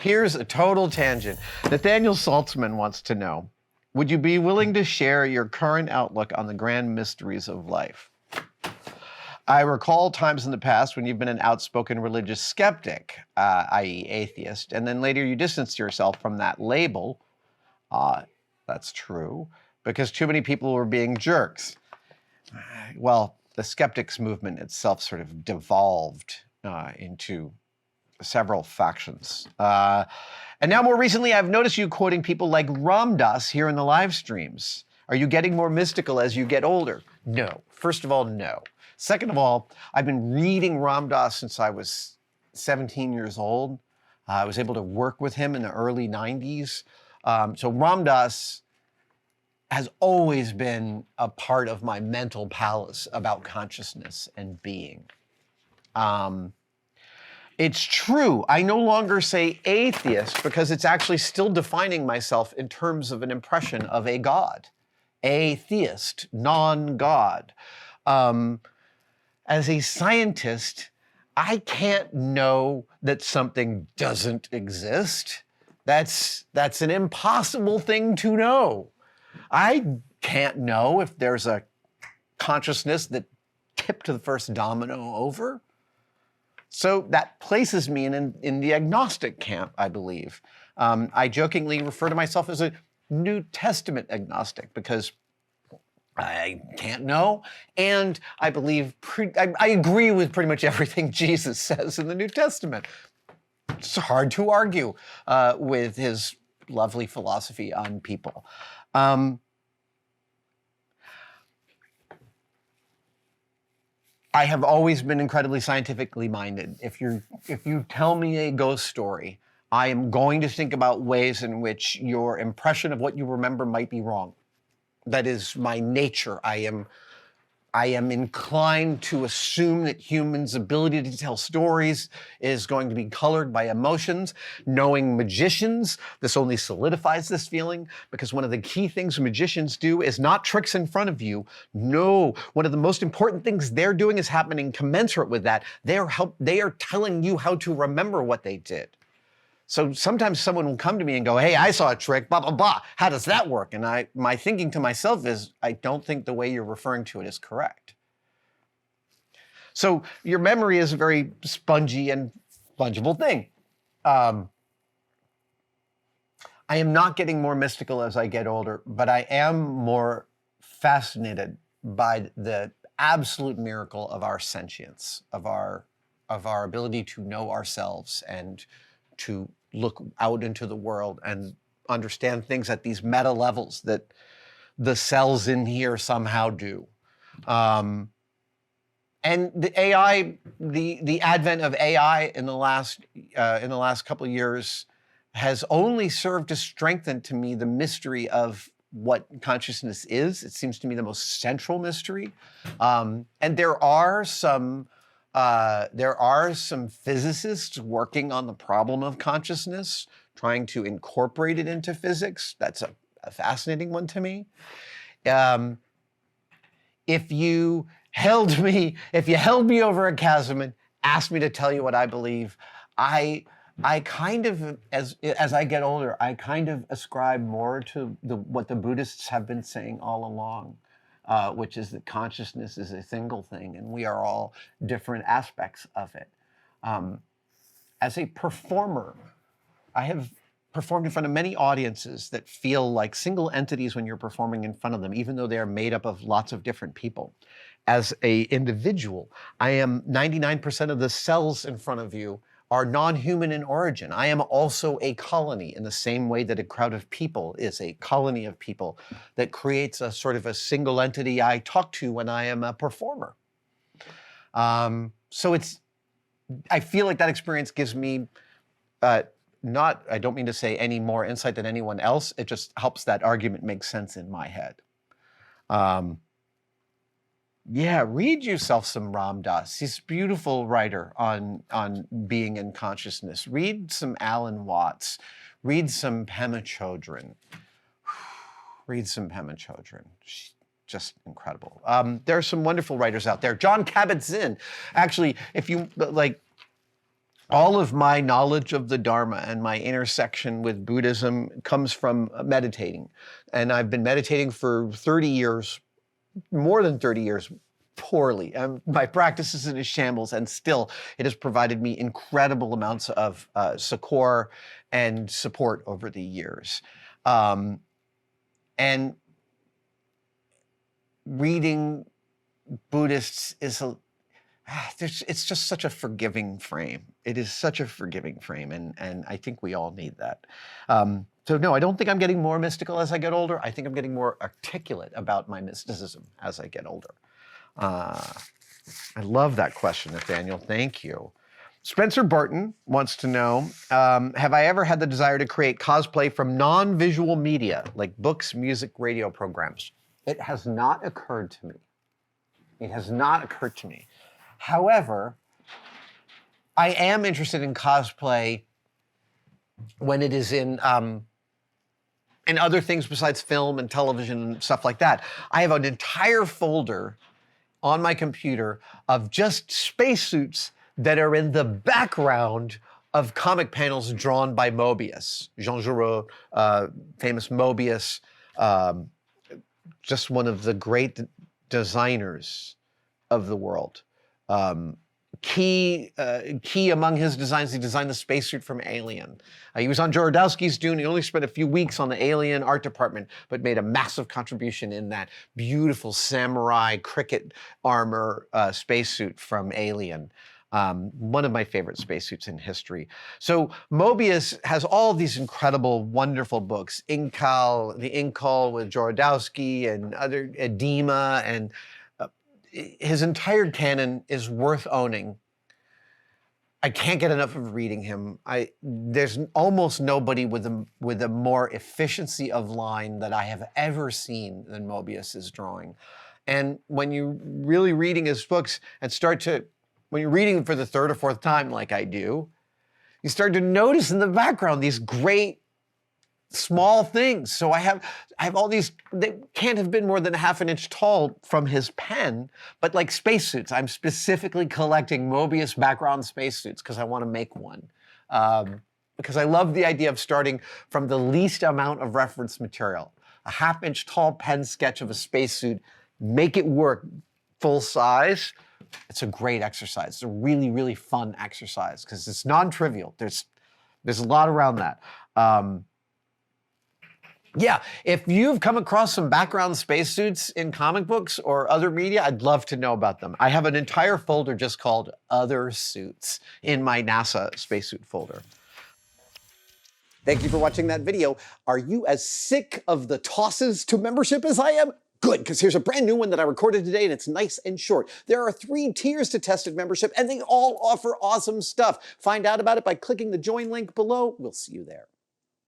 Here's a total tangent. Nathaniel Saltzman wants to know, would you be willing to share your current outlook on the grand mysteries of life? I recall times in the past when you've been an outspoken religious skeptic, i.e. atheist, and then later you distanced yourself from that label. That's true, because too many people were being jerks. Well, the skeptics movement itself sort of devolved into several factions. And now more recently, I've noticed you quoting people like Ram Dass here in the live streams. Are you getting more mystical as you get older? No. First of all, no. Second of all, I've been reading Ram Dass since I was 17 years old. I was able to work with him in the early 90s. So Ram Dass has always been a part of my mental palace about consciousness and being. It's true, I no longer say atheist because it's actually still defining myself in terms of an impression of a God. Atheist, non-God. As a scientist, I can't know that something doesn't exist. That's an impossible thing to know. I can't know if there's a consciousness that tipped the first domino over. So that places me in the agnostic camp, I believe. I jokingly refer to myself as a New Testament agnostic because I can't know, and I believe, I agree with pretty much everything Jesus says in the New Testament. It's hard to argue with his lovely philosophy on people. I have always been incredibly scientifically minded. If you tell me a ghost story, I am going to think about ways in which your impression of what you remember might be wrong. That is my nature. I am inclined to assume that humans' ability to tell stories is going to be colored by emotions. Knowing magicians, this only solidifies this feeling because one of the key things magicians do is not tricks in front of you. No, one of the most important things they're doing is happening commensurate with that. They are telling you how to remember what they did. So sometimes someone will come to me and go, hey, I saw a trick, blah, blah, blah. How does that work? And my thinking to myself is, I don't think the way you're referring to it is correct. So your memory is a very spongy and fungible thing. I am not getting more mystical as I get older, but I am more fascinated by the absolute miracle of our sentience, of our ability to know ourselves and to look out into the world and understand things at these meta levels that the cells in here somehow do. And the AI, the advent of AI in the last couple of years has only served to strengthen to me the mystery of what consciousness is. It seems to me the most central mystery. And there are some physicists working on the problem of consciousness, trying to incorporate it into physics. That's a fascinating one to me. If you held me over a chasm and asked me to tell you what I believe, I kind of, as I get older, I kind of ascribe more to what the Buddhists have been saying all along. Which is that consciousness is a single thing and we are all different aspects of it. As a performer, I have performed in front of many audiences that feel like single entities when you're performing in front of them, even though they are made up of lots of different people. As an individual, I am 99% of the cells in front of you are non-human in origin. I am also a colony in the same way that a crowd of people is a colony of people that creates a sort of a single entity I talk to when I am a performer. So I feel like that experience gives me, I don't mean to say any more insight than anyone else. It just helps that argument make sense in my head. Yeah, read yourself some Ram Dass. He's a beautiful writer on being and consciousness. Read some Alan Watts. Read some Pema Chodron. Read some Pema Chodron. She's just incredible. There are some wonderful writers out there. Jon Kabat-Zinn. Actually, if you like, all of my knowledge of the Dharma and my intersection with Buddhism comes from meditating. And I've been meditating for 30 years, more than 30 years, poorly. My practice is in a shambles, and still it has provided me incredible amounts of succor and support over the years. And reading Buddhists is it's just such a forgiving frame. It is such a forgiving frame, and I think we all need that. So no, I don't think I'm getting more mystical as I get older. I think I'm getting more articulate about my mysticism as I get older. I love that question, Nathaniel. Thank you. Spencer Barton wants to know, have I ever had the desire to create cosplay from non-visual media, like books, music, radio programs? It has not occurred to me. It has not occurred to me. However, I am interested in cosplay when it is in other things besides film and television and stuff like that. I have an entire folder on my computer of just spacesuits that are in the background of comic panels drawn by Mobius. Jean Giraud, famous Mobius, just one of the great designers of the world. Key among his designs, he designed the spacesuit from Alien. He was on Jodorowsky's Dune. He only spent a few weeks on the Alien art department, but made a massive contribution in that beautiful samurai cricket armor spacesuit from Alien. One of my favorite spacesuits in history. So Mobius has all these incredible, wonderful books. Incal, the Incal with Jodorowsky and other Edema, and his entire canon is worth owning. I can't get enough of reading him. There's almost nobody with a more efficiency of line that I have ever seen than Mobius's drawing. And when you're really reading his books and when you're reading them for the third or fourth time, like I do, you start to notice in the background these great small things. So I have all these, they can't have been more than half an inch tall from his pen, but like spacesuits. I'm specifically collecting Mobius background spacesuits because I want to make one. Because I love the idea of starting from the least amount of reference material. A half-inch tall pen sketch of a spacesuit, make it work full size. It's a great exercise. It's a really, really fun exercise because it's non-trivial. There's a lot around that. Yeah, if you've come across some background spacesuits in comic books or other media, I'd love to know about them. I have an entire folder just called Other Suits in my NASA spacesuit folder. Thank you for watching that video. Are you as sick of the tosses to membership as I am? Good, because here's a brand new one that I recorded today, and it's nice and short. There are 3 tiers to tested membership, and they all offer awesome stuff. Find out about it by clicking the join link below. We'll see you there.